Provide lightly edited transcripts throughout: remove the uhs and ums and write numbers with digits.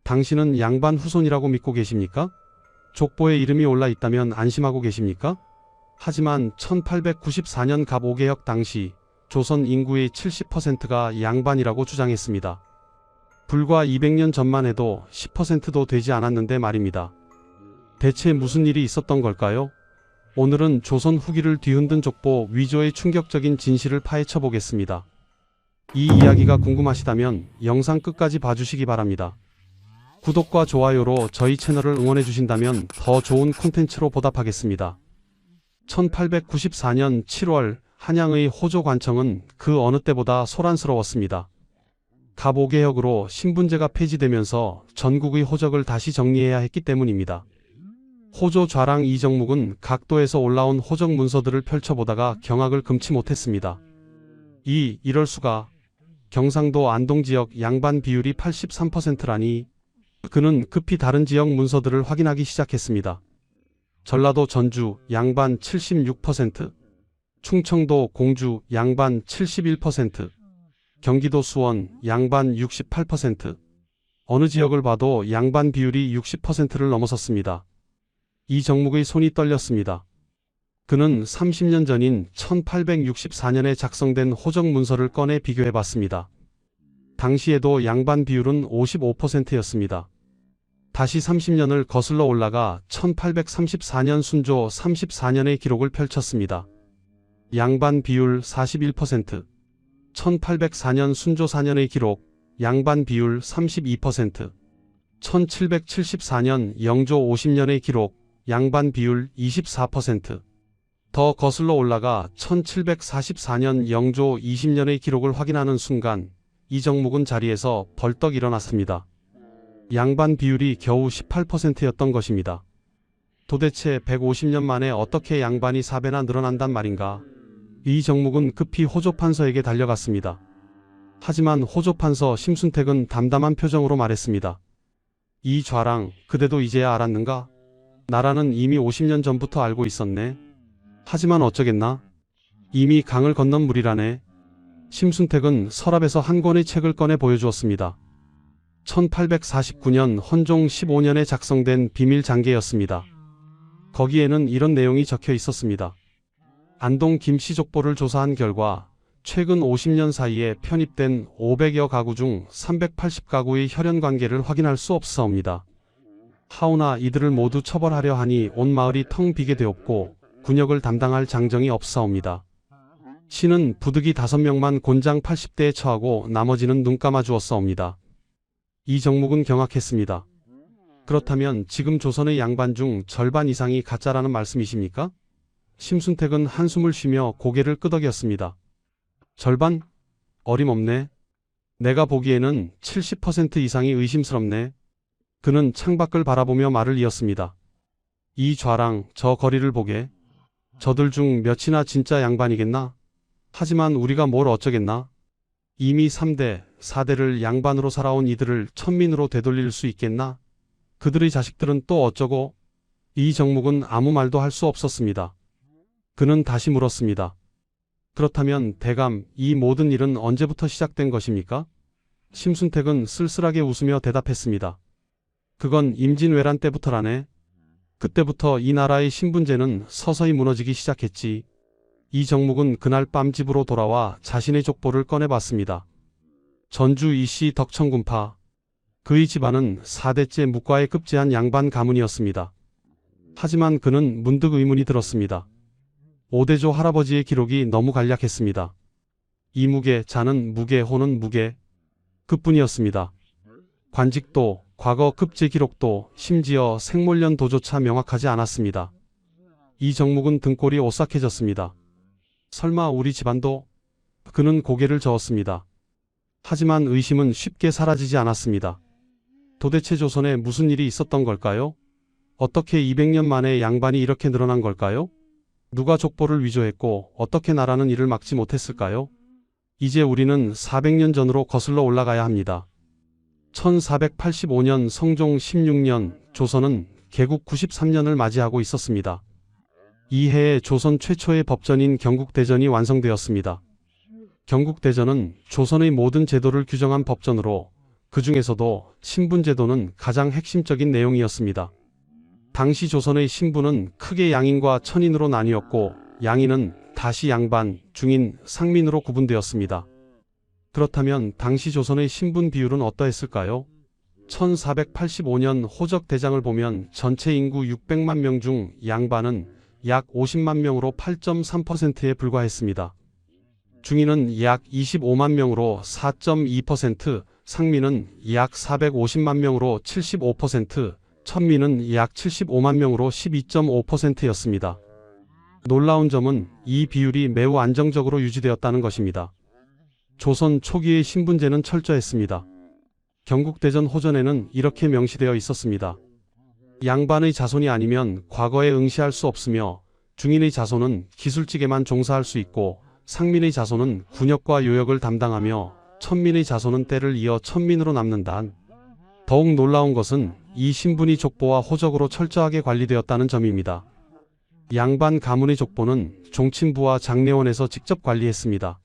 당신은 양반 후손이라고 믿고 계십니까? 족보에 이름이 올라 있다면 안심하고 계십니까? 하지만 1894년 갑 5개혁 당시 조선 인구의 70%가 양반이라고 주장했습니다. 불과 200년 전만 해도 10%도 되지 않았는데 말입니다. 대체 무슨 일이 있었던 걸까요? 오늘은 조선 후기를 뒤흔든 족보 위조의 충격적인 진실을 파헤쳐 보겠습니다. 이 이야기가 궁금하시다면 영상 끝까지 봐주시기 바랍니다. 구독과 좋아요로 저희 채널을 응원해 주신다면 더 좋은 콘텐츠로 보답하겠습니다. 1894년 7월 한양의 호조관청은 그 어느 때보다 소란스러웠습니다. 갑 5개혁으로 신분제가 폐지되면서 전국의 호적을 다시 정리해야 했기 때문입니다. 호조 좌랑 이정묵은 각도에서 올라온 호적 문서들을 펼쳐보다가 경악을 금치 못했습니다. 이럴 수가. 경상도 안동 지역 양반 비율이 83%라니. 그는 급히 다른 지역 문서들을 확인하기 시작했습니다. 전라도 전주 양반 76%, 충청도 공주 양반 71%, 경기도 수원 양반 68%, 어느 지역을 봐도 양반 비율이 60%를 넘어섰습니다. 이정묵의 손이 떨렸습니다. 그는 30년 전인 1864년에 작성된 호적 문서를 꺼내 비교해봤습니다. 당시에도 양반 비율은 55%였습니다. 다시 30년을 거슬러 올라가 1834년 순조 34년의 기록을 펼쳤습니다. 양반 비율 41%, 1804년 순조 4년의 기록, 양반 비율 32%, 1774년 영조 50년의 기록, 양반 비율 24%, 더 거슬러 올라가 1744년 영조 20년의 기록을 확인하는 순간 이정묵은 자리에서 벌떡 일어났습니다. 양반 비율이 겨우 18%였던 것입니다. 도대체 150년 만에 어떻게 양반이 4배나 늘어난단 말인가? 이정묵은 급히 호조판서에게 달려갔습니다. 하지만 호조판서 심순택은 담담한 표정으로 말했습니다. 이 좌랑, 그대도 이제야 알았는가? 나라는 이미 50년 전부터 알고 있었네. 하지만 어쩌겠나? 이미 강을 건넌 물이라네. 심순택은 서랍에서 한 권의 책을 꺼내 보여주었습니다. 1849년 헌종 15년에 작성된 비밀장계였습니다. 거기에는 이런 내용이 적혀 있었습니다. 안동 김씨 족보를 조사한 결과 최근 50년 사이에 편입된 500여 가구 중 380가구의 혈연관계를 확인할 수 없사옵니다. 하오나 이들을 모두 처벌하려 하니 온 마을이 텅 비게 되었고 군역을 담당할 장정이 없사옵니다. 신은 부득이 5명만 곤장 80대에 처하고 나머지는 눈 감아 주었사옵니다. 이정묵은 경악했습니다. 그렇다면 지금 조선의 양반 중 절반 이상이 가짜라는 말씀이십니까? 심순택은 한숨을 쉬며 고개를 끄덕였습니다. 절반? 어림없네. 내가 보기에는 70% 이상이 의심스럽네. 그는 창밖을 바라보며 말을 이었습니다. 이 좌랑 저 거리를 보게. 저들 중 몇이나 진짜 양반이겠나? 하지만 우리가 뭘 어쩌겠나? 이미 3대, 4대를 양반으로 살아온 이들을 천민으로 되돌릴 수 있겠나? 그들의 자식들은 또 어쩌고? 이정묵은 아무 말도 할 수 없었습니다. 그는 다시 물었습니다. 그렇다면 대감 이 모든 일은 언제부터 시작된 것입니까? 심순택은 쓸쓸하게 웃으며 대답했습니다. 그건 임진왜란 때부터라네. 그때부터 이 나라의 신분제는 서서히 무너지기 시작했지. 이정묵은 그날 밤 집으로 돌아와 자신의 족보를 꺼내봤습니다. 전주 이씨 덕천군파. 그의 집안은 4대째 묵과에 급제한 양반 가문이었습니다. 하지만 그는 문득 의문이 들었습니다. 5대조 할아버지의 기록이 너무 간략했습니다. 이무게, 자는 무게, 호는 무게. 그뿐이었습니다. 관직도, 과거 급제 기록도, 심지어 생몰년도조차 명확하지 않았습니다. 이정묵은 등골이 오싹해졌습니다. 설마 우리 집안도? 그는 고개를 저었습니다. 하지만 의심은 쉽게 사라지지 않았습니다. 도대체 조선에 무슨 일이 있었던 걸까요? 어떻게 200년 만에 양반이 이렇게 늘어난 걸까요? 누가 족보를 위조했고 어떻게 나라는 이를 막지 못했을까요? 이제 우리는 400년 전으로 거슬러 올라가야 합니다. 1485년 성종 16년 조선은 개국 93년을 맞이하고 있었습니다. 이 해에 조선 최초의 법전인 경국대전이 완성되었습니다. 경국대전은 조선의 모든 제도를 규정한 법전으로 그 중에서도 신분제도는 가장 핵심적인 내용이었습니다. 당시 조선의 신분은 크게 양인과 천인으로 나뉘었고 양인은 다시 양반, 중인, 상민으로 구분되었습니다. 그렇다면 당시 조선의 신분 비율은 어떠했을까요? 1485년 호적 대장을 보면 전체 인구 600만 명 중 양반은 약 50만 명으로 8.3%에 불과했습니다. 중인은 약 25만 명으로 4.2%, 상민은 약 450만 명으로 75%, 천민은 약 75만 명으로 12.5%였습니다. 놀라운 점은 이 비율이 매우 안정적으로 유지되었다는 것입니다. 조선 초기의 신분제는 철저했습니다. 경국대전 호전에는 이렇게 명시되어 있었습니다. 양반의 자손이 아니면 과거에 응시할 수 없으며 중인의 자손은 기술직에만 종사할 수 있고 상민의 자손은 군역과 요역을 담당하며 천민의 자손은 때를 이어 천민으로 남는다. 더욱 놀라운 것은 이 신분이 족보와 호적으로 철저하게 관리되었다는 점입니다. 양반 가문의 족보는 종친부와 장례원에서 직접 관리했습니다.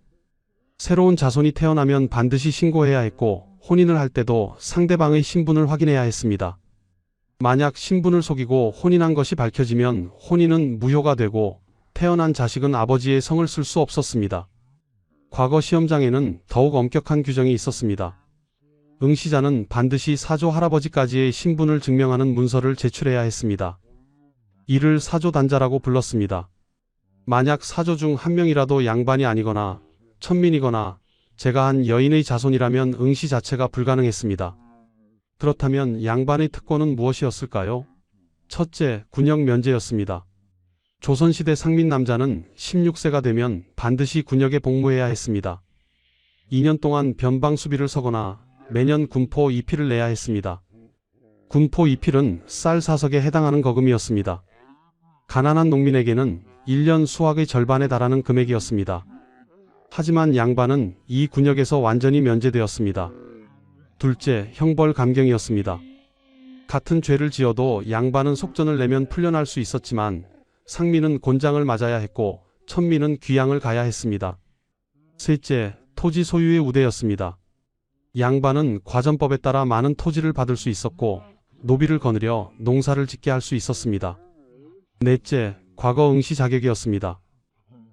새로운 자손이 태어나면 반드시 신고해야 했고 혼인을 할 때도 상대방의 신분을 확인해야 했습니다. 만약 신분을 속이고 혼인한 것이 밝혀지면 혼인은 무효가 되고 태어난 자식은 아버지의 성을 쓸 수 없었습니다. 과거 시험장에는 더욱 엄격한 규정이 있었습니다. 응시자는 반드시 사조 할아버지까지의 신분을 증명하는 문서를 제출해야 했습니다. 이를 사조단자라고 불렀습니다. 만약 사조 중 한 명이라도 양반이 아니거나 천민이거나 제가 한 여인의 자손이라면 응시 자체가 불가능했습니다. 그렇다면 양반의 특권은 무엇이었을까요? 첫째, 군역 면제였습니다. 조선시대 상민 남자는 16세가 되면 반드시 군역에 복무해야 했습니다. 2년 동안 변방 수비를 서거나 매년 군포 2필을 내야 했습니다. 군포 2필은 쌀 4석에 해당하는 거금이었습니다. 가난한 농민에게는 1년 수확의 절반에 달하는 금액이었습니다. 하지만 양반은 이 군역에서 완전히 면제되었습니다. 둘째, 형벌 감경이었습니다. 같은 죄를 지어도 양반은 속전을 내면 풀려날 수 있었지만 상민은 곤장을 맞아야 했고 천민은 귀양을 가야 했습니다. 셋째, 토지 소유의 우대였습니다. 양반은 과전법에 따라 많은 토지를 받을 수 있었고 노비를 거느려 농사를 짓게 할 수 있었습니다. 넷째, 과거 응시 자격이었습니다.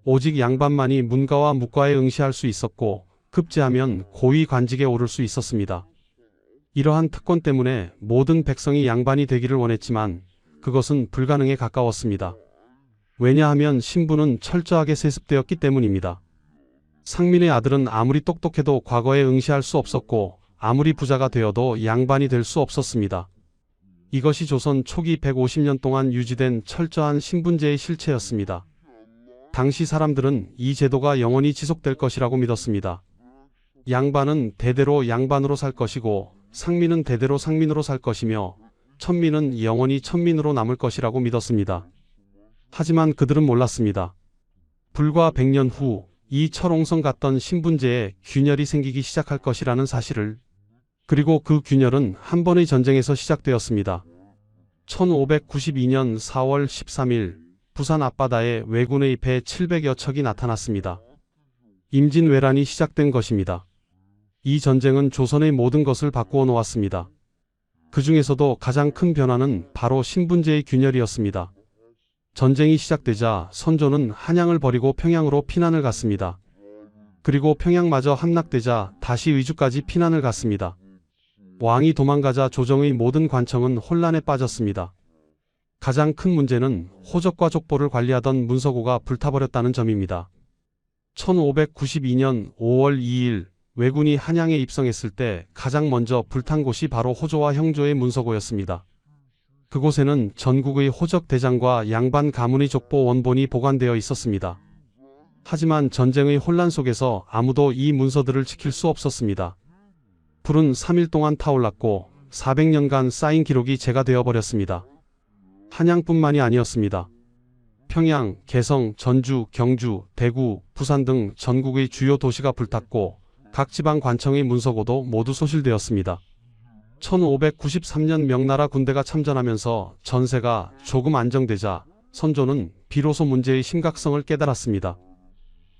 오직 양반만이 문과와 무과에 응시할 수 있었고 급제하면 고위 관직에 오를 수 있었습니다. 이러한 특권 때문에 모든 백성이 양반이 되기를 원했지만 그것은 불가능에 가까웠습니다. 왜냐하면 신분은 철저하게 세습되었기 때문입니다. 상민의 아들은 아무리 똑똑해도 과거에 응시할 수 없었고 아무리 부자가 되어도 양반이 될 수 없었습니다. 이것이 조선 초기 150년 동안 유지된 철저한 신분제의 실체였습니다. 당시 사람들은 이 제도가 영원히 지속될 것이라고 믿었습니다. 양반은 대대로 양반으로 살 것이고 상민은 대대로 상민으로 살 것이며 천민은 영원히 천민으로 남을 것이라고 믿었습니다. 하지만 그들은 몰랐습니다. 불과 100년 후 이 철옹성 같던 신분제에 균열이 생기기 시작할 것이라는 사실을. 그리고 그 균열은 한 번의 전쟁에서 시작되었습니다. 1592년 4월 13일 부산 앞바다에 왜군의 배 700여 척이 나타났습니다. 임진왜란이 시작된 것입니다. 이 전쟁은 조선의 모든 것을 바꾸어 놓았습니다. 그 중에서도 가장 큰 변화는 바로 신분제의 균열이었습니다. 전쟁이 시작되자 선조는 한양을 버리고 평양으로 피난을 갔습니다. 그리고 평양마저 함락되자 다시 의주까지 피난을 갔습니다. 왕이 도망가자 조정의 모든 관청은 혼란에 빠졌습니다. 가장 큰 문제는 호적과 족보를 관리하던 문서고가 불타버렸다는 점입니다. 1592년 5월 2일 왜군이 한양에 입성했을 때 가장 먼저 불탄 곳이 바로 호조와 형조의 문서고였습니다. 그곳에는 전국의 호적 대장과 양반 가문의 족보 원본이 보관되어 있었습니다. 하지만 전쟁의 혼란 속에서 아무도 이 문서들을 지킬 수 없었습니다. 불은 3일 동안 타올랐고 400년간 쌓인 기록이 재가 되어버렸습니다. 한양뿐만이 아니었습니다. 평양, 개성, 전주, 경주, 대구, 부산 등 전국의 주요 도시가 불탔고 각 지방 관청의 문서고도 모두 소실되었습니다. 1593년 명나라 군대가 참전하면서 전세가 조금 안정되자 선조는 비로소 문제의 심각성을 깨달았습니다.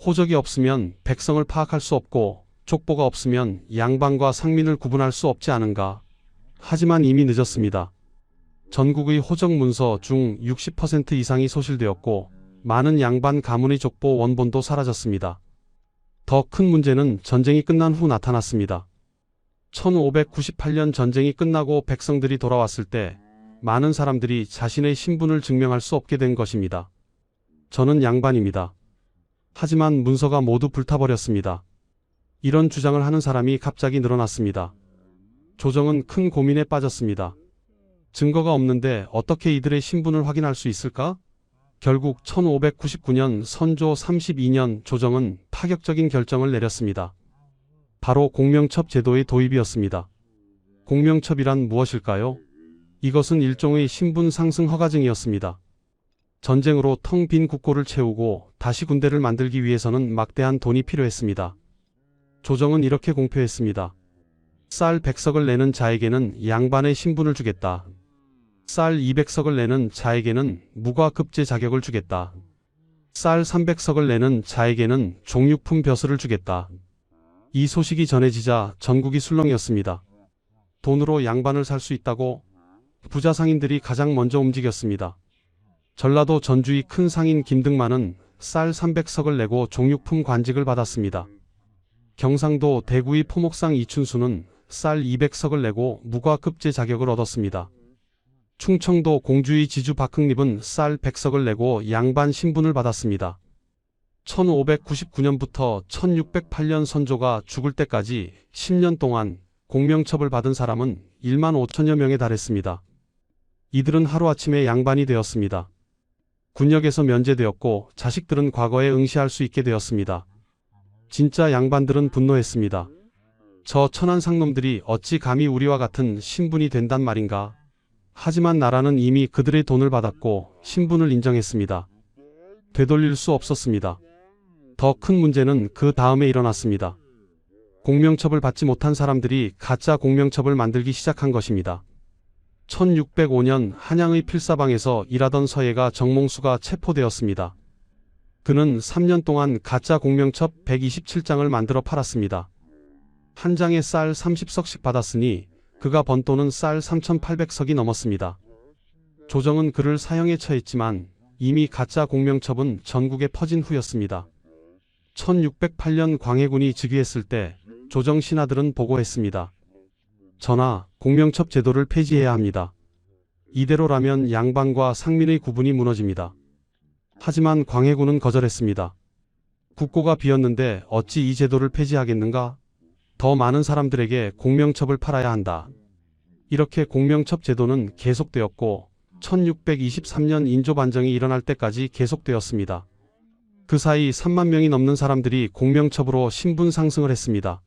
호적이 없으면 백성을 파악할 수 없고 족보가 없으면 양반과 상민을 구분할 수 없지 않은가. 하지만 이미 늦었습니다. 전국의 호적 문서 중 60% 이상이 소실되었고 많은 양반 가문의 족보 원본도 사라졌습니다. 더 큰 문제는 전쟁이 끝난 후 나타났습니다. 1598년 전쟁이 끝나고 백성들이 돌아왔을 때 많은 사람들이 자신의 신분을 증명할 수 없게 된 것입니다. 저는 양반입니다. 하지만 문서가 모두 불타버렸습니다. 이런 주장을 하는 사람이 갑자기 늘어났습니다. 조정은 큰 고민에 빠졌습니다. 증거가 없는데 어떻게 이들의 신분을 확인할 수 있을까? 결국 1599년 선조 32년 조정은 파격적인 결정을 내렸습니다. 바로 공명첩 제도의 도입이었습니다. 공명첩이란 무엇일까요? 이것은 일종의 신분 상승 허가증이었습니다. 전쟁으로 텅 빈 국고를 채우고 다시 군대를 만들기 위해서는 막대한 돈이 필요했습니다. 조정은 이렇게 공표했습니다. 쌀 100석을 내는 자에게는 양반의 신분을 주겠다. 쌀 200석을 내는 자에게는 무과급제 자격을 주겠다. 쌀 300석을 내는 자에게는 종육품 벼슬을 주겠다. 이 소식이 전해지자 전국이 술렁이었습니다. 돈으로 양반을 살 수 있다고? 부자 상인들이 가장 먼저 움직였습니다. 전라도 전주의 큰 상인 김등만은 쌀 300석을 내고 종육품 관직을 받았습니다. 경상도 대구의 포목상 이춘수는 쌀 200석을 내고 무과급제 자격을 얻었습니다. 충청도 공주의 지주 박흥립은 쌀 100석을 내고 양반 신분을 받았습니다. 1599년부터 1608년 선조가 죽을 때까지 10년 동안 공명첩을 받은 사람은 1만 5천여 명에 달했습니다. 이들은 하루아침에 양반이 되었습니다. 군역에서 면제되었고 자식들은 과거에 응시할 수 있게 되었습니다. 진짜 양반들은 분노했습니다. 저 천한 상놈들이 어찌 감히 우리와 같은 신분이 된단 말인가. 하지만 나라는 이미 그들의 돈을 받았고 신분을 인정했습니다. 되돌릴 수 없었습니다. 더 큰 문제는 그 다음에 일어났습니다. 공명첩을 받지 못한 사람들이 가짜 공명첩을 만들기 시작한 것입니다. 1605년 한양의 필사방에서 일하던 서예가 정몽수가 체포되었습니다. 그는 3년 동안 가짜 공명첩 127장을 만들어 팔았습니다. 한 장에 쌀 30석씩 받았으니 그가 번 돈은 쌀 3,800석이 넘었습니다. 조정은 그를 사형에 처했지만 이미 가짜 공명첩은 전국에 퍼진 후였습니다. 1608년 광해군이 즉위했을 때 조정 신하들은 보고했습니다. 전하, 공명첩 제도를 폐지해야 합니다. 이대로라면 양반과 상민의 구분이 무너집니다. 하지만 광해군은 거절했습니다. 국고가 비었는데 어찌 이 제도를 폐지하겠는가? 더 많은 사람들에게 공명첩을 팔아야 한다. 이렇게 공명첩 제도는 계속되었고 1623년 인조반정이 일어날 때까지 계속되었습니다. 그 사이 3만 명이 넘는 사람들이 공명첩으로 신분 상승을 했습니다.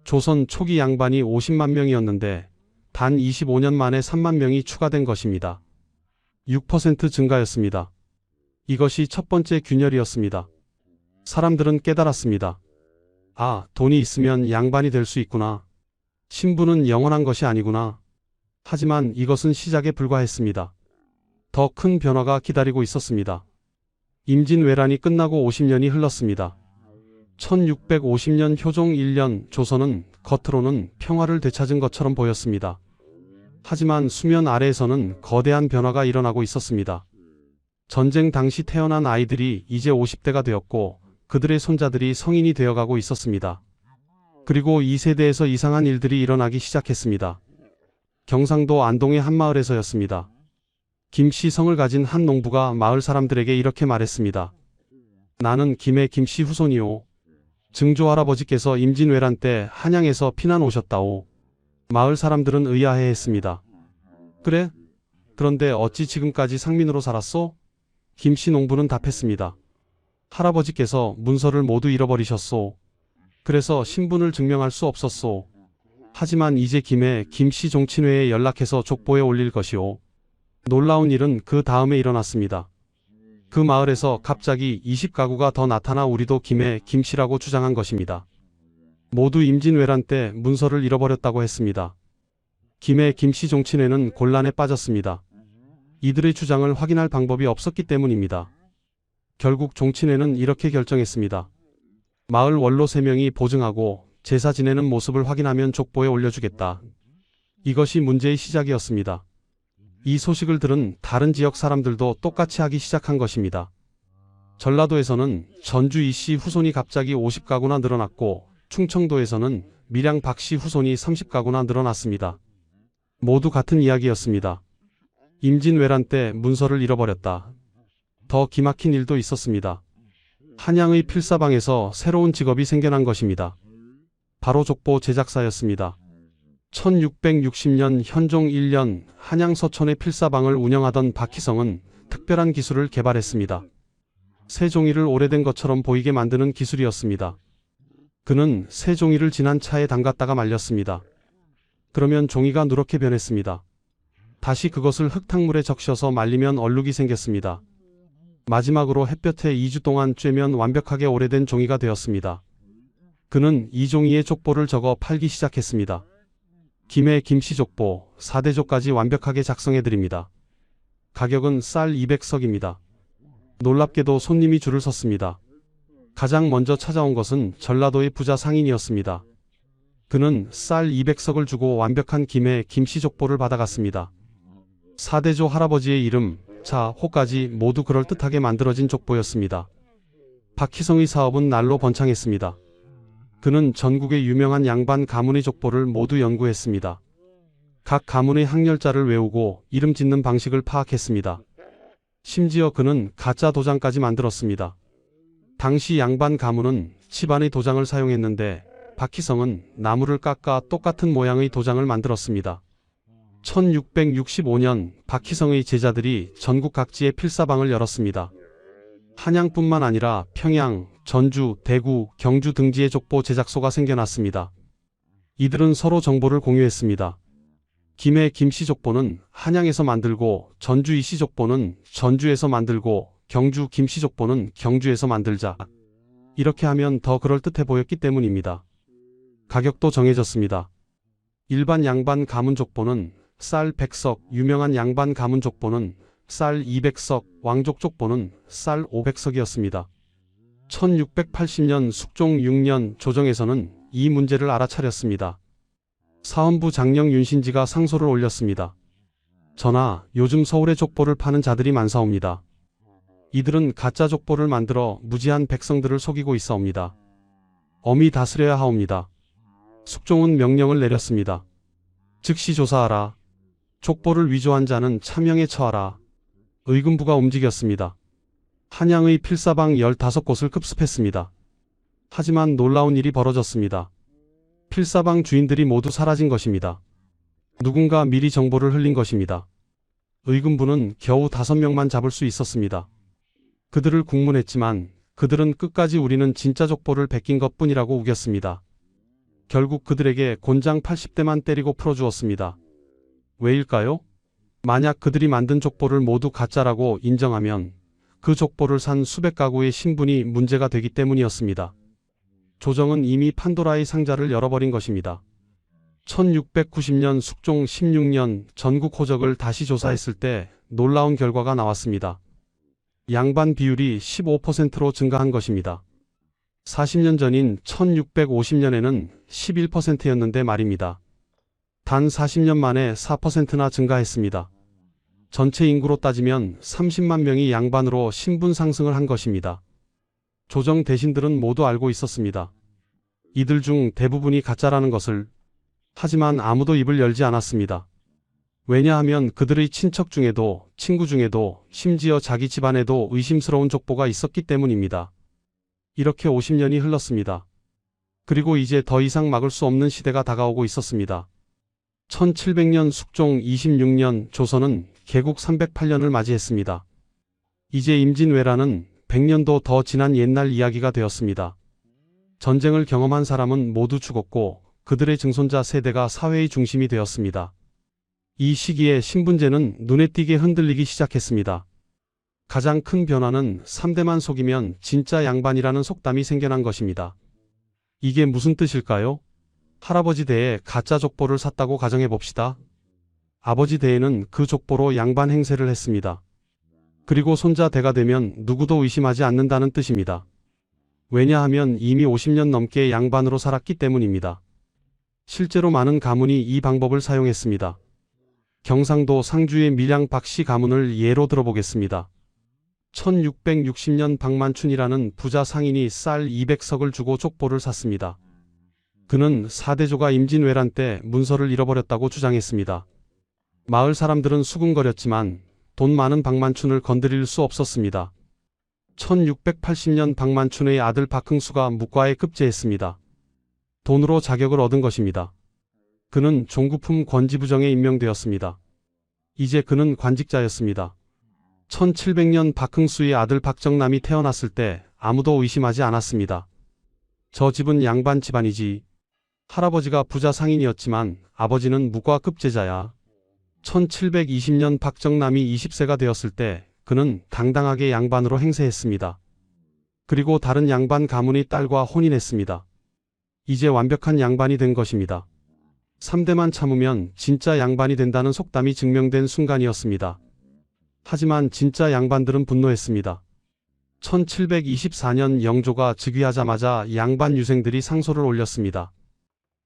조선 초기 양반이 50만 명이었는데 단 25년 만에 3만 명이 추가된 것입니다. 6% 증가였습니다. 이것이 첫 번째 균열이었습니다. 사람들은 깨달았습니다. 아, 돈이 있으면 양반이 될 수 있구나. 신분은 영원한 것이 아니구나. 하지만 이것은 시작에 불과했습니다. 더 큰 변화가 기다리고 있었습니다. 임진왜란이 끝나고 50년이 흘렀습니다. 1650년 효종 1년 조선은 겉으로는 평화를 되찾은 것처럼 보였습니다. 하지만 수면 아래에서는 거대한 변화가 일어나고 있었습니다. 전쟁 당시 태어난 아이들이 이제 50대가 되었고 그들의 손자들이 성인이 되어가고 있었습니다. 그리고 이 세대에서 이상한 일들이 일어나기 시작했습니다. 경상도 안동의 한 마을에서였습니다. 김씨 성을 가진 한 농부가 마을 사람들에게 이렇게 말했습니다. 나는 김의 김씨 후손이오. 증조 할아버지께서 임진왜란 때 한양에서 피난 오셨다오. 마을 사람들은 의아해했습니다. 그래? 그런데 어찌 지금까지 상민으로 살았소? 김씨 농부는 답했습니다. 할아버지께서 문서를 모두 잃어버리셨소. 그래서 신분을 증명할 수 없었소. 하지만 이제 김해 김씨 종친회에 연락해서 족보에 올릴 것이오. 놀라운 일은 그 다음에 일어났습니다. 그 마을에서 갑자기 20가구가 더 나타나 우리도 김해 김씨라고 주장한 것입니다. 모두 임진왜란 때 문서를 잃어버렸다고 했습니다. 김해 김씨 종친회는 곤란에 빠졌습니다. 이들의 주장을 확인할 방법이 없었기 때문입니다. 결국 종친회는 이렇게 결정했습니다. 마을 원로 3명이 보증하고 제사 지내는 모습을 확인하면 족보에 올려주겠다. 이것이 문제의 시작이었습니다. 이 소식을 들은 다른 지역 사람들도 똑같이 하기 시작한 것입니다. 전라도에서는 전주 이씨 후손이 갑자기 50가구나 늘어났고 충청도에서는 밀양 박씨 후손이 30가구나 늘어났습니다. 모두 같은 이야기였습니다. 임진왜란 때 문서를 잃어버렸다. 더 기막힌 일도 있었습니다. 한양의 필사방에서 새로운 직업이 생겨난 것입니다. 바로 족보 제작사였습니다. 1660년 현종 1년 한양 서촌의 필사방을 운영하던 박희성은 특별한 기술을 개발했습니다. 새 종이를 오래된 것처럼 보이게 만드는 기술이었습니다. 그는 새 종이를 진한 차에 담갔다가 말렸습니다. 그러면 종이가 누렇게 변했습니다. 다시 그것을 흙탕물에 적셔서 말리면 얼룩이 생겼습니다. 마지막으로 햇볕에 2주 동안 쬐면 완벽하게 오래된 종이가 되었습니다. 그는 이 종이에 족보를 적어 팔기 시작했습니다. 김해 김씨족보 4대조까지 완벽하게 작성해드립니다. 가격은 쌀 200석입니다. 놀랍게도 손님이 줄을 섰습니다. 가장 먼저 찾아온 것은 전라도의 부자 상인이었습니다. 그는 쌀 200석을 주고 완벽한 김해 김씨족보를 받아갔습니다. 4대조 할아버지의 이름, 자, 호까지 모두 그럴듯하게 만들어진 족보였습니다. 박희성의 사업은 날로 번창했습니다. 그는 전국의 유명한 양반 가문의 족보를 모두 연구했습니다. 각 가문의 학렬자를 외우고 이름 짓는 방식을 파악했습니다. 심지어 그는 가짜 도장까지 만들었습니다. 당시 양반 가문은 집안의 도장을 사용했는데 박희성은 나무를 깎아 똑같은 모양의 도장을 만들었습니다. 1665년 박희성의 제자들이 전국 각지에 필사방을 열었습니다. 한양뿐만 아니라 평양, 전주, 대구, 경주 등지의 족보 제작소가 생겨났습니다. 이들은 서로 정보를 공유했습니다. 김해 김씨족보는 한양에서 만들고 전주 이씨족보는 전주에서 만들고 경주 김씨족보는 경주에서 만들자. 이렇게 하면 더 그럴듯해 보였기 때문입니다. 가격도 정해졌습니다. 일반 양반 가문 족보는 쌀 100석, 유명한 양반 가문 족보는 쌀 200석, 왕족 족보는 쌀 500석이었습니다. 1680년 숙종 6년 조정에서는 이 문제를 알아차렸습니다. 사헌부 장령 윤신지가 상소를 올렸습니다. 전하, 요즘 서울에 족보를 파는 자들이 많사옵니다. 이들은 가짜 족보를 만들어 무지한 백성들을 속이고 있사옵니다. 엄히 다스려야 하옵니다. 숙종은 명령을 내렸습니다. 즉시 조사하라. 족보를 위조한 자는 참형에 처하라. 의금부가 움직였습니다. 한양의 필사방 15곳을 급습했습니다. 하지만 놀라운 일이 벌어졌습니다. 필사방 주인들이 모두 사라진 것입니다. 누군가 미리 정보를 흘린 것입니다. 의금부는 겨우 5명만 잡을 수 있었습니다. 그들을 국문했지만 그들은 끝까지 우리는 진짜 족보를 베낀 것뿐이라고 우겼습니다. 결국 그들에게 곤장 80대만 때리고 풀어주었습니다. 왜일까요? 만약 그들이 만든 족보를 모두 가짜라고 인정하면 그 족보를 산 수백 가구의 신분이 문제가 되기 때문이었습니다. 조정은 이미 판도라의 상자를 열어버린 것입니다. 1690년 숙종 16년 전국 호적을 다시 조사했을 때 놀라운 결과가 나왔습니다. 양반 비율이 15%로 증가한 것입니다. 40년 전인 1650년에는 11%였는데 말입니다. 단 40년 만에 4%나 증가했습니다. 전체 인구로 따지면 30만 명이 양반으로 신분 상승을 한 것입니다. 조정 대신들은 모두 알고 있었습니다. 이들 중 대부분이 가짜라는 것을. 하지만 아무도 입을 열지 않았습니다. 왜냐하면 그들의 친척 중에도 친구 중에도 심지어 자기 집안에도 의심스러운 족보가 있었기 때문입니다. 이렇게 50년이 흘렀습니다. 그리고 이제 더 이상 막을 수 없는 시대가 다가오고 있었습니다. 1700년 숙종 26년 조선은 개국 308년을 맞이했습니다. 이제 임진왜란은 100년도 더 지난 옛날 이야기가 되었습니다. 전쟁을 경험한 사람은 모두 죽었고 그들의 증손자 세대가 사회의 중심이 되었습니다. 이 시기에 신분제는 눈에 띄게 흔들리기 시작했습니다. 가장 큰 변화는 3대만 속이면 진짜 양반이라는 속담이 생겨난 것입니다. 이게 무슨 뜻일까요? 할아버지 대에 가짜 족보를 샀다고 가정해 봅시다. 아버지 대에는 그 족보로 양반 행세를 했습니다. 그리고 손자 대가 되면 누구도 의심하지 않는다는 뜻입니다. 왜냐하면 이미 50년 넘게 양반으로 살았기 때문입니다. 실제로 많은 가문이 이 방법을 사용했습니다. 경상도 상주의 밀양 박씨 가문을 예로 들어보겠습니다. 1660년 박만춘이라는 부자 상인이 쌀 200석을 주고 족보를 샀습니다. 그는 사대조가 임진왜란 때 문서를 잃어버렸다고 주장했습니다. 마을 사람들은 수군거렸지만 돈 많은 박만춘을 건드릴 수 없었습니다. 1680년 박만춘의 아들 박흥수가 묵과에 급제했습니다. 돈으로 자격을 얻은 것입니다. 그는 종구품 권지부정에 임명되었습니다. 이제 그는 관직자였습니다. 1700년 박흥수의 아들 박정남이 태어났을 때 아무도 의심하지 않았습니다. 저 집은 양반 집안이지. 할아버지가 부자 상인이었지만 아버지는 묵과 급제자야. 1720년 박정남이 20세가 되었을 때 그는 당당하게 양반으로 행세했습니다. 그리고 다른 양반 가문의 딸과 혼인했습니다. 이제 완벽한 양반이 된 것입니다. 3대만 참으면 진짜 양반이 된다는 속담이 증명된 순간이었습니다. 하지만 진짜 양반들은 분노했습니다. 1724년 영조가 즉위하자마자 양반 유생들이 상소를 올렸습니다.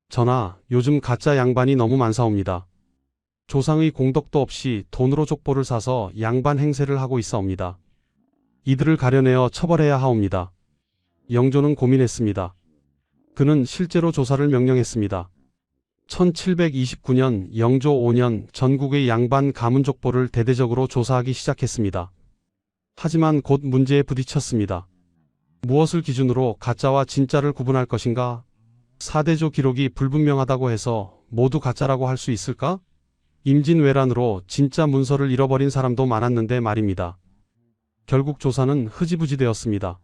전하, 요즘 가짜 양반이 너무 많사옵니다. 조상의 공덕도 없이 돈으로 족보를 사서 양반 행세를 하고 있사옵니다. 이들을 가려내어 처벌해야 하옵니다. 영조는 고민했습니다. 그는 실제로 조사를 명령했습니다. 1729년 영조 5년 전국의 양반 가문 족보를 대대적으로 조사하기 시작했습니다. 하지만 곧 문제에 부딪혔습니다. 무엇을 기준으로 가짜와 진짜를 구분할 것인가? 사대조 기록이 불분명하다고 해서 모두 가짜라고 할 수 있을까? 임진왜란으로 진짜 문서를 잃어버린 사람도 많았는데 말입니다. 결국 조사는 흐지부지 되었습니다.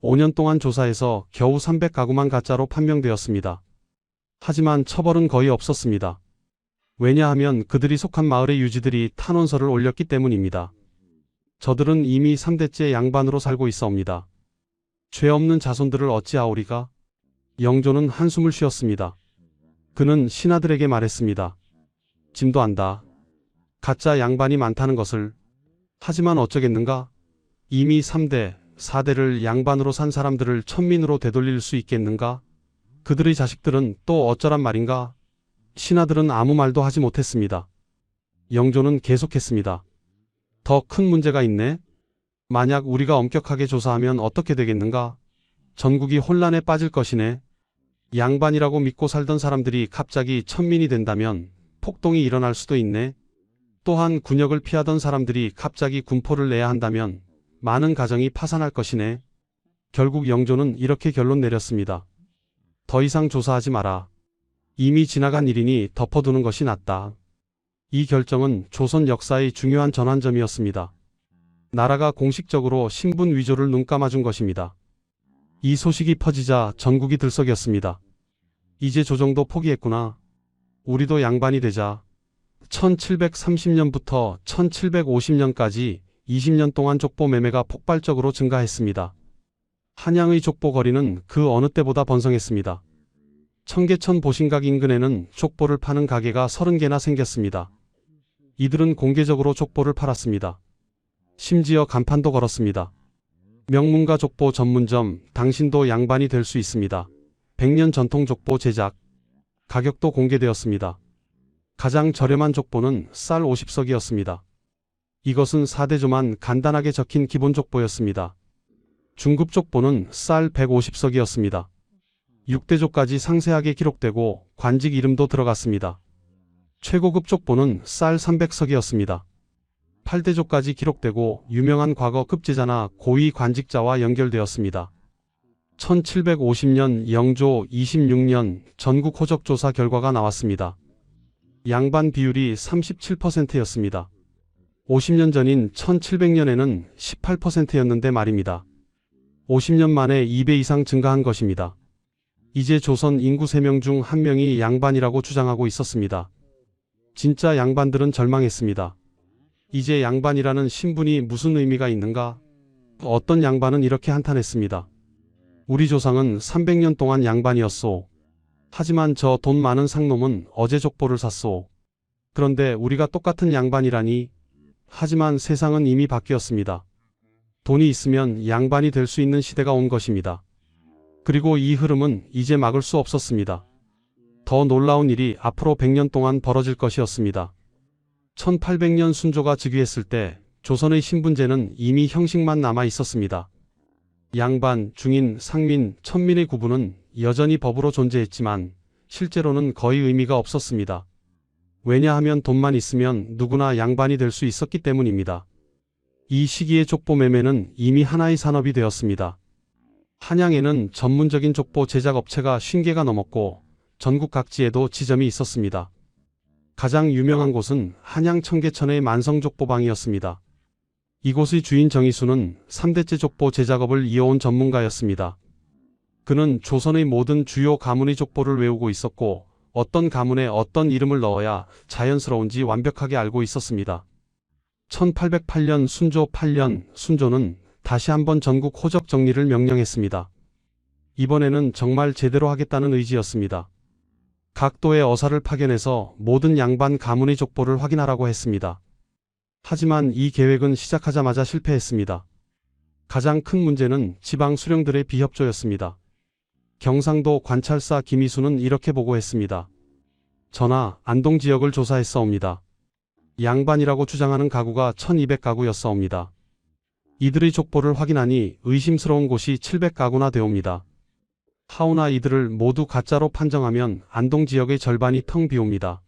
5년 동안 조사해서 겨우 300가구만 가짜로 판명되었습니다. 하지만 처벌은 거의 없었습니다. 왜냐하면 그들이 속한 마을의 유지들이 탄원서를 올렸기 때문입니다. 저들은 이미 3대째 양반으로 살고 있사옵니다. 죄 없는 자손들을 어찌하오리까? 영조는 한숨을 쉬었습니다. 그는 신하들에게 말했습니다. 짐도 안다. 가짜 양반이 많다는 것을. 하지만 어쩌겠는가? 이미 3대, 4대를 양반으로 산 사람들을 천민으로 되돌릴 수 있겠는가? 그들의 자식들은 또 어쩌란 말인가? 신하들은 아무 말도 하지 못했습니다. 영조는 계속했습니다. 더 큰 문제가 있네. 만약 우리가 엄격하게 조사하면 어떻게 되겠는가? 전국이 혼란에 빠질 것이네. 양반이라고 믿고 살던 사람들이 갑자기 천민이 된다면 폭동이 일어날 수도 있네. 또한 군역을 피하던 사람들이 갑자기 군포를 내야 한다면 많은 가정이 파산할 것이네. 결국 영조는 이렇게 결론 내렸습니다. 더 이상 조사하지 마라. 이미 지나간 일이니 덮어두는 것이 낫다. 이 결정은 조선 역사의 중요한 전환점이었습니다. 나라가 공식적으로 신분 위조를 눈감아준 것입니다. 이 소식이 퍼지자 전국이 들썩였습니다. 이제 조정도 포기했구나. 우리도 양반이 되자. 1730년부터 1750년까지 20년 동안 족보 매매가 폭발적으로 증가했습니다. 한양의 족보 거리는 그 어느 때보다 번성했습니다. 청계천 보신각 인근에는 족보를 파는 가게가 30개나 생겼습니다. 이들은 공개적으로 족보를 팔았습니다. 심지어 간판도 걸었습니다. 명문가 족보 전문점, 당신도 양반이 될 수 있습니다. 100년 전통 족보 제작. 가격도 공개되었습니다. 가장 저렴한 족보는 쌀 50석이었습니다. 이것은 4대조만 간단하게 적힌 기본 족보였습니다. 중급 족보는 쌀 150석이었습니다. 6대조까지 상세하게 기록되고 관직 이름도 들어갔습니다. 최고급 족보는 쌀 300석이었습니다. 8대조까지 기록되고 유명한 과거 급제자나 고위 관직자와 연결되었습니다. 1750년 영조 26년 전국 호적조사 결과가 나왔습니다. 양반 비율이 37%였습니다. 50년 전인 1700년에는 18%였는데 말입니다. 50년 만에 2배 이상 증가한 것입니다. 이제 조선 인구 3명 중 1명이 양반이라고 주장하고 있었습니다. 진짜 양반들은 절망했습니다. 이제 양반이라는 신분이 무슨 의미가 있는가? 어떤 양반은 이렇게 한탄했습니다. 우리 조상은 300년 동안 양반이었소. 하지만 저 돈 많은 상놈은 어제 족보를 샀소. 그런데 우리가 똑같은 양반이라니. 하지만 세상은 이미 바뀌었습니다. 돈이 있으면 양반이 될 수 있는 시대가 온 것입니다. 그리고 이 흐름은 이제 막을 수 없었습니다. 더 놀라운 일이 앞으로 100년 동안 벌어질 것이었습니다. 1800년 순조가 즉위했을 때 조선의 신분제는 이미 형식만 남아 있었습니다. 양반, 중인, 상민, 천민의 구분은 여전히 법으로 존재했지만 실제로는 거의 의미가 없었습니다. 왜냐하면 돈만 있으면 누구나 양반이 될 수 있었기 때문입니다. 이 시기의 족보 매매는 이미 하나의 산업이 되었습니다. 한양에는 전문적인 족보 제작 업체가 50개가 넘었고 전국 각지에도 지점이 있었습니다. 가장 유명한 곳은 한양 청계천의 만성족보방이었습니다. 이곳의 주인 정의수는 3대째 족보 제작업을 이어온 전문가였습니다. 그는 조선의 모든 주요 가문의 족보를 외우고 있었고 어떤 가문에 어떤 이름을 넣어야 자연스러운지 완벽하게 알고 있었습니다. 1808년 순조 8년 순조는 다시 한번 전국 호적 정리를 명령했습니다. 이번에는 정말 제대로 하겠다는 의지였습니다. 각 도의 어사를 파견해서 모든 양반 가문의 족보를 확인하라고 했습니다. 하지만 이 계획은 시작하자마자 실패했습니다. 가장 큰 문제는 지방 수령들의 비협조였습니다. 경상도 관찰사 김희수는 이렇게 보고했습니다. 전하, 안동 지역을 조사했사옵니다. 양반이라고 주장하는 가구가 1200가구였사옵니다. 이들의 족보를 확인하니 의심스러운 곳이 700가구나 되옵니다. 하오나 이들을 모두 가짜로 판정하면 안동 지역의 절반이 텅 비옵니다.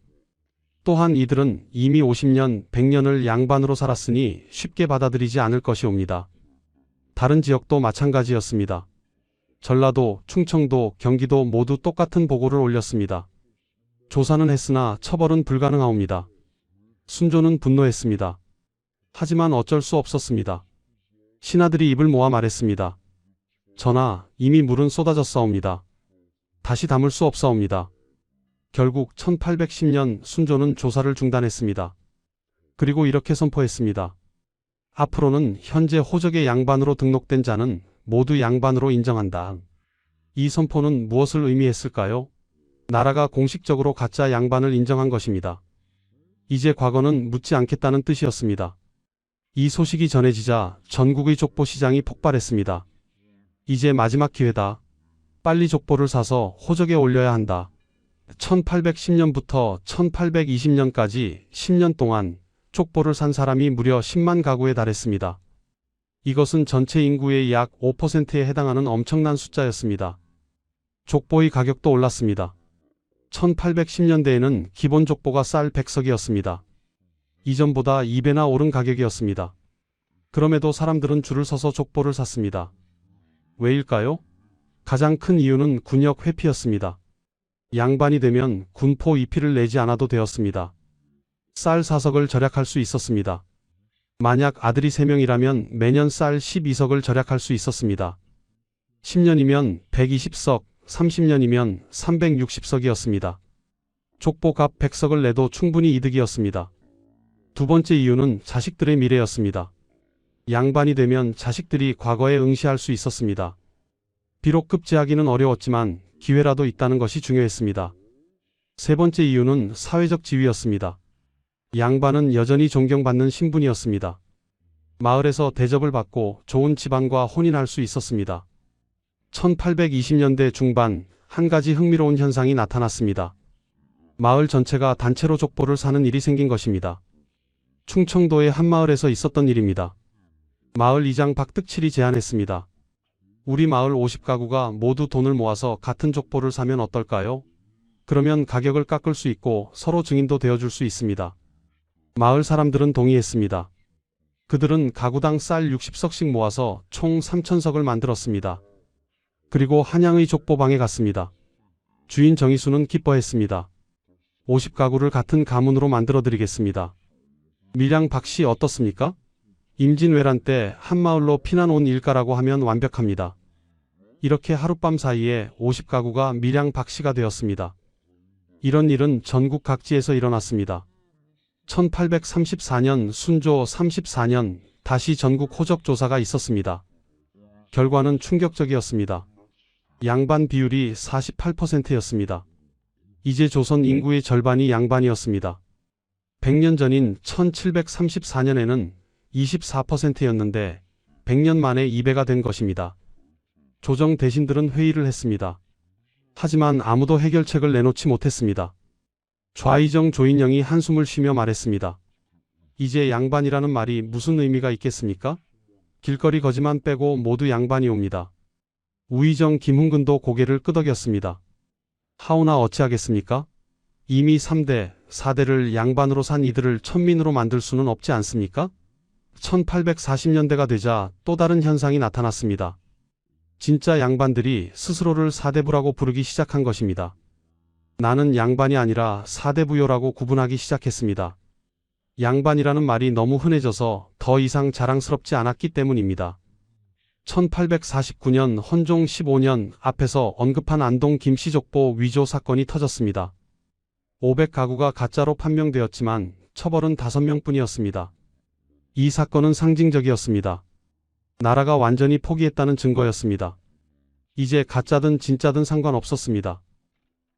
또한 이들은 이미 50년, 100년을 양반으로 살았으니 쉽게 받아들이지 않을 것이옵니다. 다른 지역도 마찬가지였습니다. 전라도, 충청도, 경기도 모두 똑같은 보고를 올렸습니다. 조사는 했으나 처벌은 불가능하옵니다. 순조는 분노했습니다. 하지만 어쩔 수 없었습니다. 신하들이 입을 모아 말했습니다. 전하, 이미 물은 쏟아졌사옵니다. 다시 담을 수 없사옵니다. 결국 1810년 순조는 조사를 중단했습니다. 그리고 이렇게 선포했습니다. 앞으로는 현재 호적의 양반으로 등록된 자는 모두 양반으로 인정한다. 이 선포는 무엇을 의미했을까요? 나라가 공식적으로 가짜 양반을 인정한 것입니다. 이제 과거는 묻지 않겠다는 뜻이었습니다. 이 소식이 전해지자 전국의 족보 시장이 폭발했습니다. 이제 마지막 기회다. 빨리 족보를 사서 호적에 올려야 한다. 1810년부터 1820년까지 10년 동안 족보를 산 사람이 무려 10만 가구에 달했습니다. 이것은 전체 인구의 약 5%에 해당하는 엄청난 숫자였습니다. 족보의 가격도 올랐습니다. 1810년대에는 기본 족보가 쌀 100석이었습니다. 이전보다 2배나 오른 가격이었습니다. 그럼에도 사람들은 줄을 서서 족보를 샀습니다. 왜일까요? 가장 큰 이유는 군역 회피였습니다. 양반이 되면 군포 이피를 내지 않아도 되었습니다. 쌀 4석을 절약할 수 있었습니다. 만약 아들이 3명이라면 매년 쌀 12석을 절약할 수 있었습니다. 10년이면 120석, 30년이면 360석이었습니다. 족보값 100석을 내도 충분히 이득이었습니다. 두 번째 이유는 자식들의 미래였습니다. 양반이 되면 자식들이 과거에 응시할 수 있었습니다. 비록 급제하기는 어려웠지만 기회라도 있다는 것이 중요했습니다. 세 번째 이유는 사회적 지위였습니다. 양반은 여전히 존경받는 신분이었습니다. 마을에서 대접을 받고 좋은 집안과 혼인할 수 있었습니다. 1820년대 중반 한 가지 흥미로운 현상이 나타났습니다. 마을 전체가 단체로 족보를 사는 일이 생긴 것입니다. 충청도의 한 마을에서 있었던 일입니다. 마을 이장 박득칠이 제안했습니다. 우리 마을 50가구가 모두 돈을 모아서 같은 족보를 사면 어떨까요? 그러면 가격을 깎을 수 있고 서로 증인도 되어줄 수 있습니다. 마을 사람들은 동의했습니다. 그들은 가구당 쌀 60석씩 모아서 총 3,000석을 만들었습니다. 그리고 한양의 족보방에 갔습니다. 주인 정의수는 기뻐했습니다. 50가구를 같은 가문으로 만들어드리겠습니다. 밀양 박씨 어떻습니까? 임진왜란 때 한마을로 피난 온 일가라고 하면 완벽합니다. 이렇게 하룻밤 사이에 50가구가 밀양 박씨가 되었습니다. 이런 일은 전국 각지에서 일어났습니다. 1834년 순조 34년 다시 전국 호적 조사가 있었습니다. 결과는 충격적이었습니다. 양반 비율이 48%였습니다. 이제 조선 인구의 절반이 양반이었습니다. 100년 전인 1734년에는 24%였는데 100년 만에 2배가 된 것입니다. 조정 대신들은 회의를 했습니다. 하지만 아무도 해결책을 내놓지 못했습니다. 좌의정 조인영이 한숨을 쉬며 말했습니다. 이제 양반이라는 말이 무슨 의미가 있겠습니까? 길거리 거지만 빼고 모두 양반이 옵니다. 우의정 김훈근도 고개를 끄덕였습니다. 하오나 어찌하겠습니까? 이미 3대, 4대를 양반으로 산 이들을 천민으로 만들 수는 없지 않습니까? 1840년대가 되자 또 다른 현상이 나타났습니다. 진짜 양반들이 스스로를 사대부라고 부르기 시작한 것입니다. 나는 양반이 아니라 사대부요라고 구분하기 시작했습니다. 양반이라는 말이 너무 흔해져서 더 이상 자랑스럽지 않았기 때문입니다. 1849년 헌종 15년 앞에서 언급한 안동 김씨족보 위조 사건이 터졌습니다. 500가구가 가짜로 판명되었지만 처벌은 5명뿐이었습니다. 이 사건은 상징적이었습니다. 나라가 완전히 포기했다는 증거였습니다. 이제 가짜든 진짜든 상관없었습니다.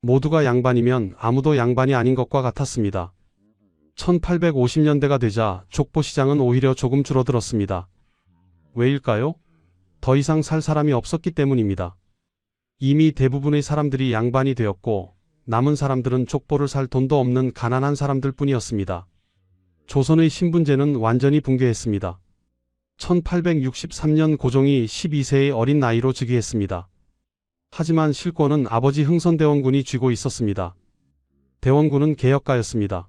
모두가 양반이면 아무도 양반이 아닌 것과 같았습니다. 1850년대가 되자 족보 시장은 오히려 조금 줄어들었습니다. 왜일까요? 더 이상 살 사람이 없었기 때문입니다. 이미 대부분의 사람들이 양반이 되었고 남은 사람들은 족보를 살 돈도 없는 가난한 사람들 뿐이었습니다. 조선의 신분제는 완전히 붕괴했습니다. 1863년 고종이 12세의 어린 나이로 즉위했습니다. 하지만 실권은 아버지 흥선대원군이 쥐고 있었습니다. 대원군은 개혁가였습니다.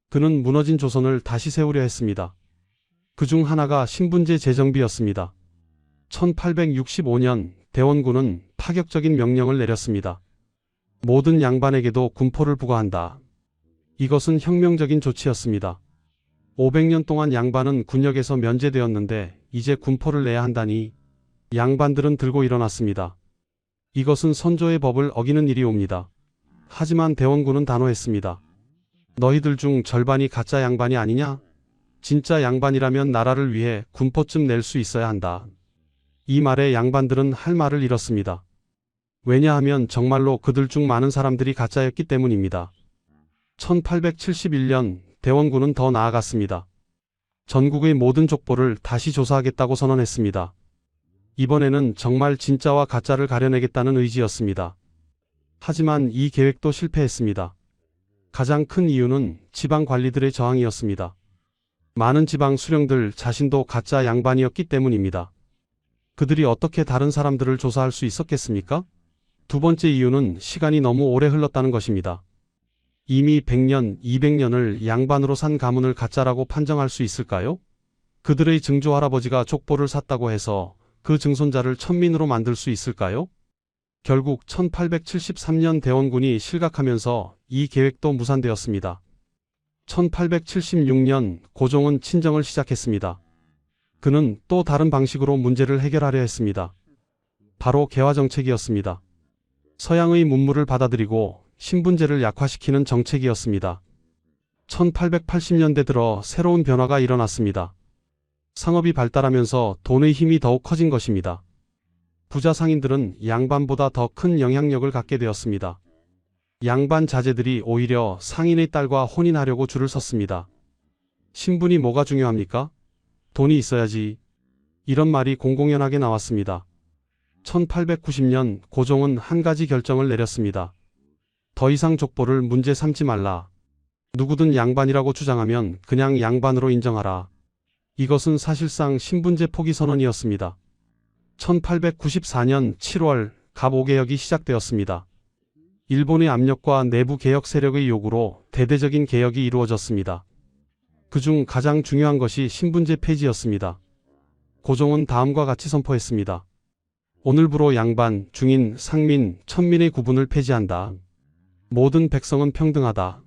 그는 무너진 조선을 다시 세우려 했습니다. 그중 하나가 신분제 재정비였습니다. 1865년 대원군은 파격적인 명령을 내렸습니다. 모든 양반에게도 군포를 부과한다. 이것은 혁명적인 조치였습니다. 500년 동안 양반은 군역에서 면제되었는데 이제 군포를 내야 한다니 양반들은 들고 일어났습니다. 이것은 선조의 법을 어기는 일이옵니다. 하지만 대원군은 단호했습니다. 너희들 중 절반이 가짜 양반이 아니냐? 진짜 양반이라면 나라를 위해 군포쯤 낼 수 있어야 한다. 이 말에 양반들은 할 말을 잃었습니다. 왜냐하면 정말로 그들 중 많은 사람들이 가짜였기 때문입니다. 1871년 대원군은 더 나아갔습니다. 전국의 모든 족보를 다시 조사하겠다고 선언했습니다. 이번에는 정말 진짜와 가짜를 가려내겠다는 의지였습니다. 하지만 이 계획도 실패했습니다. 가장 큰 이유는 지방 관리들의 저항이었습니다. 많은 지방 수령들 자신도 가짜 양반이었기 때문입니다. 그들이 어떻게 다른 사람들을 조사할 수 있었겠습니까? 두 번째 이유는 시간이 너무 오래 흘렀다는 것입니다. 이미 100년, 200년을 양반으로 산 가문을 가짜라고 판정할 수 있을까요? 그들의 증조 할아버지가 족보를 샀다고 해서 그 증손자를 천민으로 만들 수 있을까요? 결국 1873년 대원군이 실각하면서 이 계획도 무산되었습니다. 1876년 고종은 친정을 시작했습니다. 그는 또 다른 방식으로 문제를 해결하려 했습니다. 바로 개화정책이었습니다. 서양의 문물을 받아들이고 신분제를 약화시키는 정책이었습니다. 1880년대 들어 새로운 변화가 일어났습니다. 상업이 발달하면서 돈의 힘이 더욱 커진 것입니다. 부자 상인들은 양반보다 더 큰 영향력을 갖게 되었습니다. 양반 자제들이 오히려 상인의 딸과 혼인하려고 줄을 섰습니다. 신분이 뭐가 중요합니까? 돈이 있어야지. 이런 말이 공공연하게 나왔습니다. 1890년 고종은 한 가지 결정을 내렸습니다. 더 이상 족보를 문제 삼지 말라. 누구든 양반이라고 주장하면 그냥 양반으로 인정하라. 이것은 사실상 신분제 포기 선언이었습니다. 1894년 7월 갑 5개혁이 시작되었습니다. 일본의 압력과 내부 개혁 세력의 요구로 대대적인 개혁이 이루어졌습니다. 그중 가장 중요한 것이 신분제 폐지였습니다. 고종은 다음과 같이 선포했습니다. 오늘부로 양반, 중인, 상민, 천민의 구분을 폐지한다. 모든 백성은 평등하다.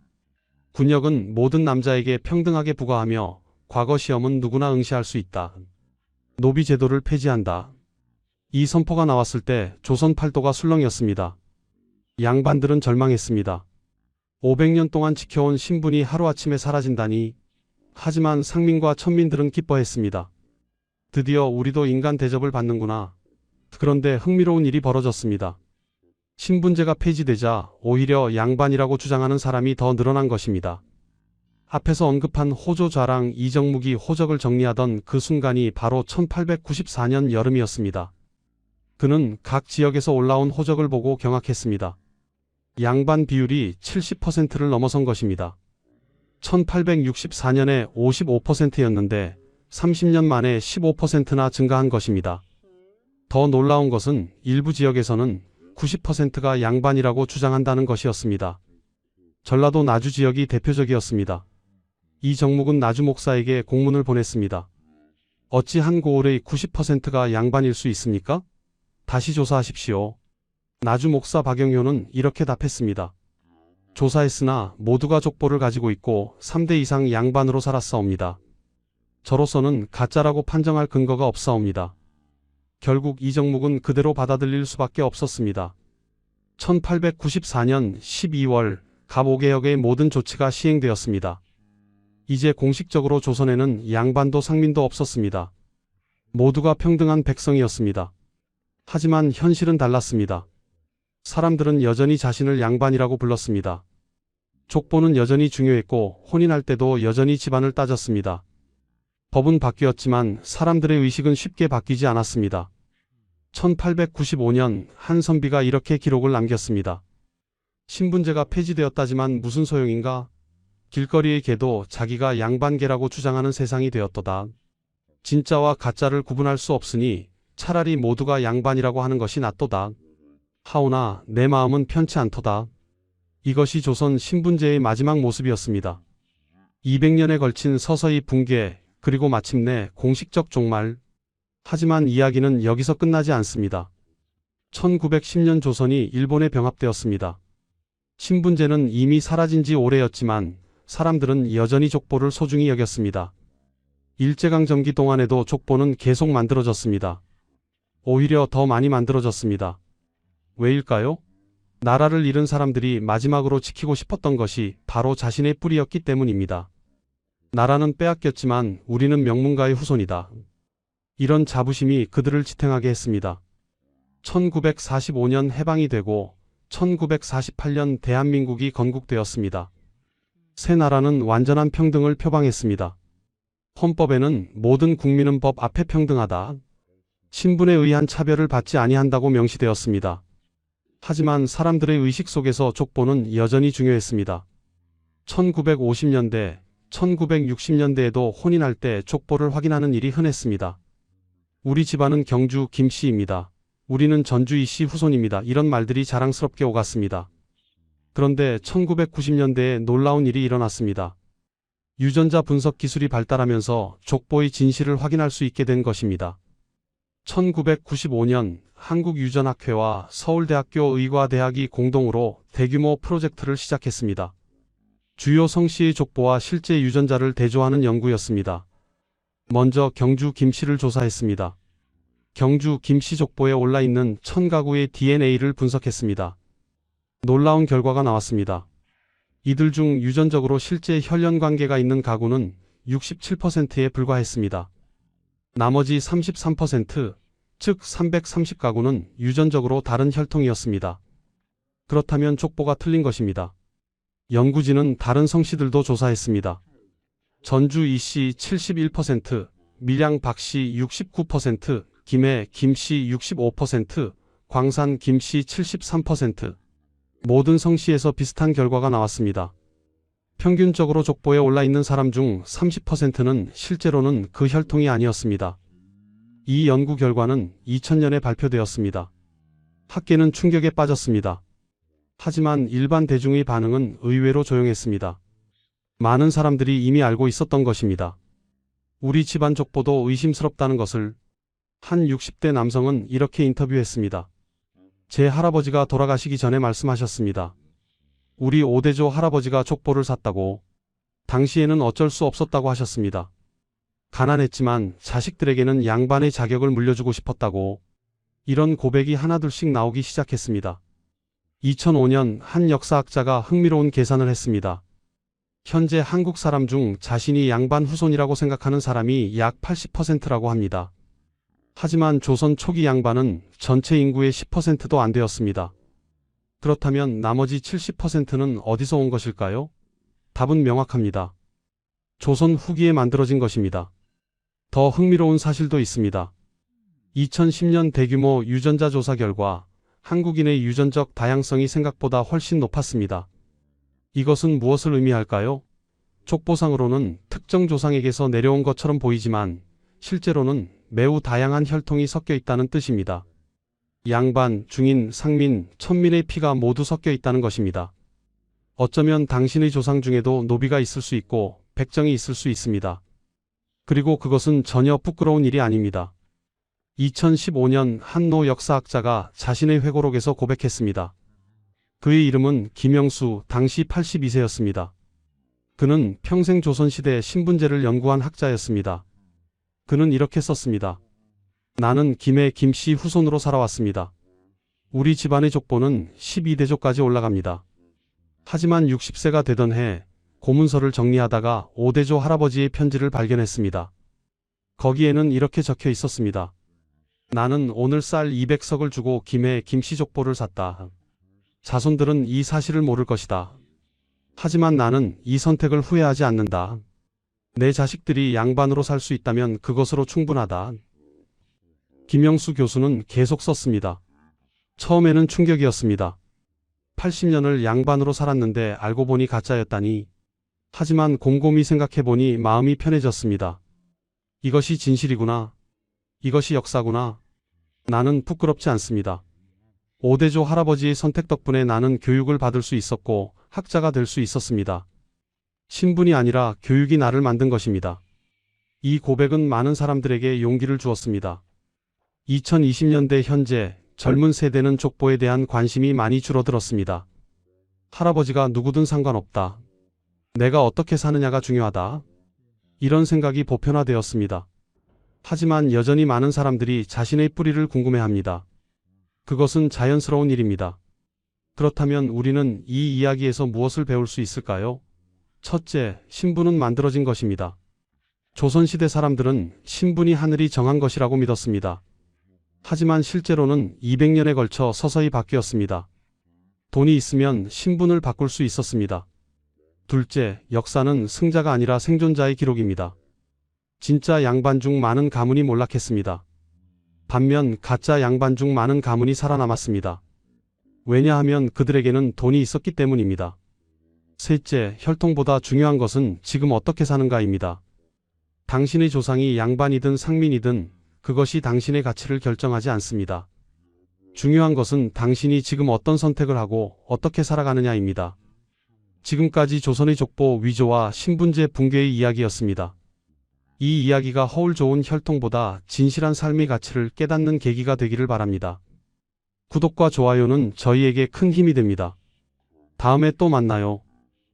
군역은 모든 남자에게 평등하게 부과하며 과거 시험은 누구나 응시할 수 있다. 노비 제도를 폐지한다. 이 선포가 나왔을 때 조선 팔도가 술렁이었습니다. 양반들은 절망했습니다. 500년 동안 지켜온 신분이 하루아침에 사라진다니. 하지만 상민과 천민들은 기뻐했습니다. 드디어 우리도 인간 대접을 받는구나. 그런데 흥미로운 일이 벌어졌습니다. 신분제가 폐지되자 오히려 양반이라고 주장하는 사람이 더 늘어난 것입니다. 앞에서 언급한 호조 좌랑 이정묵이 호적을 정리하던 그 순간이 바로 1894년 여름이었습니다. 그는 각 지역에서 올라온 호적을 보고 경악했습니다. 양반 비율이 70%를 넘어선 것입니다. 1864년에 55%였는데 30년 만에 15%나 증가한 것입니다. 더 놀라운 것은 일부 지역에서는 90%가 양반이라고 주장한다는 것이었습니다. 전라도 나주 지역이 대표적이었습니다. 이 정묵은 나주 목사에게 공문을 보냈습니다. 어찌 한 고을의 90%가 양반일 수 있습니까? 다시 조사하십시오. 나주 목사 박영효는 이렇게 답했습니다. 조사했으나 모두가 족보를 가지고 있고 3대 이상 양반으로 살았사옵니다. 저로서는 가짜라고 판정할 근거가 없사옵니다. 결국 이 정묵은 그대로 받아들일 수밖에 없었습니다. 1894년 12월 갑 5개역의 모든 조치가 시행되었습니다. 이제 공식적으로 조선에는 양반도 상민도 없었습니다. 모두가 평등한 백성이었습니다. 하지만 현실은 달랐습니다. 사람들은 여전히 자신을 양반이라고 불렀습니다. 족보는 여전히 중요했고 혼인할 때도 여전히 집안을 따졌습니다. 법은 바뀌었지만 사람들의 의식은 쉽게 바뀌지 않았습니다. 1895년 한 선비가 이렇게 기록을 남겼습니다. 신분제가 폐지되었다지만 무슨 소용인가? 길거리의 개도 자기가 양반개라고 주장하는 세상이 되었도다. 진짜와 가짜를 구분할 수 없으니 차라리 모두가 양반이라고 하는 것이 낫도다. 하오나 내 마음은 편치 않도다. 이것이 조선 신분제의 마지막 모습이었습니다. 200년에 걸친 서서히 붕괴, 그리고 마침내 공식적 종말. 하지만 이야기는 여기서 끝나지 않습니다. 1910년 조선이 일본에 병합되었습니다. 신분제는 이미 사라진 지 오래였지만 사람들은 여전히 족보를 소중히 여겼습니다. 일제강점기 동안에도 족보는 계속 만들어졌습니다. 오히려 더 많이 만들어졌습니다. 왜일까요? 나라를 잃은 사람들이 마지막으로 지키고 싶었던 것이 바로 자신의 뿌리였기 때문입니다. 나라는 빼앗겼지만 우리는 명문가의 후손이다. 이런 자부심이 그들을 지탱하게 했습니다. 1945년 해방이 되고 1948년 대한민국이 건국되었습니다. 새 나라는 완전한 평등을 표방했습니다. 헌법에는 모든 국민은 법 앞에 평등하다. 신분에 의한 차별을 받지 아니한다고 명시되었습니다. 하지만 사람들의 의식 속에서 족보는 여전히 중요했습니다. 1950년대, 1960년대에도 혼인할 때 족보를 확인하는 일이 흔했습니다. 우리 집안은 경주 김씨입니다. 우리는 전주 이씨 후손입니다. 이런 말들이 자랑스럽게 오갔습니다. 그런데 1990년대에 놀라운 일이 일어났습니다. 유전자 분석 기술이 발달하면서 족보의 진실을 확인할 수 있게 된 것입니다. 1995년 한국유전학회와 서울대학교 의과대학이 공동으로 대규모 프로젝트를 시작했습니다. 주요 성씨의 족보와 실제 유전자를 대조하는 연구였습니다. 먼저 경주 김씨를 조사했습니다. 경주 김씨 족보에 올라있는 1000가구의 DNA를 분석했습니다. 놀라운 결과가 나왔습니다. 이들 중 유전적으로 실제 혈연 관계가 있는 가구는 67%에 불과했습니다. 나머지 33%, 즉 330가구는 유전적으로 다른 혈통이었습니다. 그렇다면 족보가 틀린 것입니다. 연구진은 다른 성씨들도 조사했습니다. 전주 이씨 71%, 밀양 박씨 69%, 김해 김씨 65%, 광산 김씨 73%. 모든 성씨에서 비슷한 결과가 나왔습니다. 평균적으로 족보에 올라있는 사람 중 30%는 실제로는 그 혈통이 아니었습니다. 이 연구 결과는 2000년에 발표되었습니다. 학계는 충격에 빠졌습니다. 하지만 일반 대중의 반응은 의외로 조용했습니다. 많은 사람들이 이미 알고 있었던 것입니다. 우리 집안 족보도 의심스럽다는 것을. 한 60대 남성은 이렇게 인터뷰했습니다. 제 할아버지가 돌아가시기 전에 말씀하셨습니다. 우리 5대조 할아버지가 족보를 샀다고. 당시에는 어쩔 수 없었다고 하셨습니다. 가난했지만 자식들에게는 양반의 자격을 물려주고 싶었다고. 이런 고백이 하나둘씩 나오기 시작했습니다. 2005년 한 역사학자가 흥미로운 계산을 했습니다. 현재 한국 사람 중 자신이 양반 후손이라고 생각하는 사람이 약 80%라고 합니다. 하지만 조선 초기 양반은 전체 인구의 10%도 안 되었습니다. 그렇다면 나머지 70%는 어디서 온 것일까요? 답은 명확합니다. 조선 후기에 만들어진 것입니다. 더 흥미로운 사실도 있습니다. 2010년 대규모 유전자 조사 결과 한국인의 유전적 다양성이 생각보다 훨씬 높았습니다. 이것은 무엇을 의미할까요? 족보상으로는 특정 조상에게서 내려온 것처럼 보이지만 실제로는 매우 다양한 혈통이 섞여 있다는 뜻입니다. 양반, 중인, 상민, 천민의 피가 모두 섞여 있다는 것입니다. 어쩌면 당신의 조상 중에도 노비가 있을 수 있고 백정이 있을 수 있습니다. 그리고 그것은 전혀 부끄러운 일이 아닙니다. 2015년 한 노 역사학자가 자신의 회고록에서 고백했습니다. 그의 이름은 김영수, 당시 82세였습니다. 그는 평생 조선시대 신분제를 연구한 학자였습니다. 그는 이렇게 썼습니다. 나는 김의 김씨 후손으로 살아왔습니다. 우리 집안의 족보는 12대조까지 올라갑니다. 하지만 60세가 되던 해 고문서를 정리하다가 5대조 할아버지의 편지를 발견했습니다. 거기에는 이렇게 적혀 있었습니다. 나는 오늘 쌀 200석을 주고 김의 김씨 족보를 샀다. 자손들은 이 사실을 모를 것이다. 하지만 나는 이 선택을 후회하지 않는다. 내 자식들이 양반으로 살 수 있다면 그것으로 충분하다. 김영수 교수는 계속 썼습니다. 처음에는 충격이었습니다. 80년을 양반으로 살았는데 알고 보니 가짜였다니. 하지만 곰곰이 생각해보니 마음이 편해졌습니다. 이것이 진실이구나. 이것이 역사구나. 나는 부끄럽지 않습니다. 5대조 할아버지의 선택 덕분에 나는 교육을 받을 수 있었고 학자가 될 수 있었습니다. 신분이 아니라 교육이 나를 만든 것입니다. 이 고백은 많은 사람들에게 용기를 주었습니다. 2020년대 현재 젊은 세대는 족보에 대한 관심이 많이 줄어들었습니다. 할아버지가 누구든 상관없다. 내가 어떻게 사느냐가 중요하다. 이런 생각이 보편화되었습니다. 하지만 여전히 많은 사람들이 자신의 뿌리를 궁금해합니다. 그것은 자연스러운 일입니다. 그렇다면 우리는 이 이야기에서 무엇을 배울 수 있을까요? 첫째, 신분은 만들어진 것입니다. 조선시대 사람들은 신분이 하늘이 정한 것이라고 믿었습니다. 하지만 실제로는 200년에 걸쳐 서서히 바뀌었습니다. 돈이 있으면 신분을 바꿀 수 있었습니다. 둘째, 역사는 승자가 아니라 생존자의 기록입니다. 진짜 양반 중 많은 가문이 몰락했습니다. 반면 가짜 양반 중 많은 가문이 살아남았습니다. 왜냐하면 그들에게는 돈이 있었기 때문입니다. 셋째, 혈통보다 중요한 것은 지금 어떻게 사는가입니다. 당신의 조상이 양반이든 상민이든 그것이 당신의 가치를 결정하지 않습니다. 중요한 것은 당신이 지금 어떤 선택을 하고 어떻게 살아가느냐입니다. 지금까지 조선의 족보 위조와 신분제 붕괴의 이야기였습니다. 이 이야기가 허울 좋은 혈통보다 진실한 삶의 가치를 깨닫는 계기가 되기를 바랍니다. 구독과 좋아요는 저희에게 큰 힘이 됩니다. 다음에 또 만나요.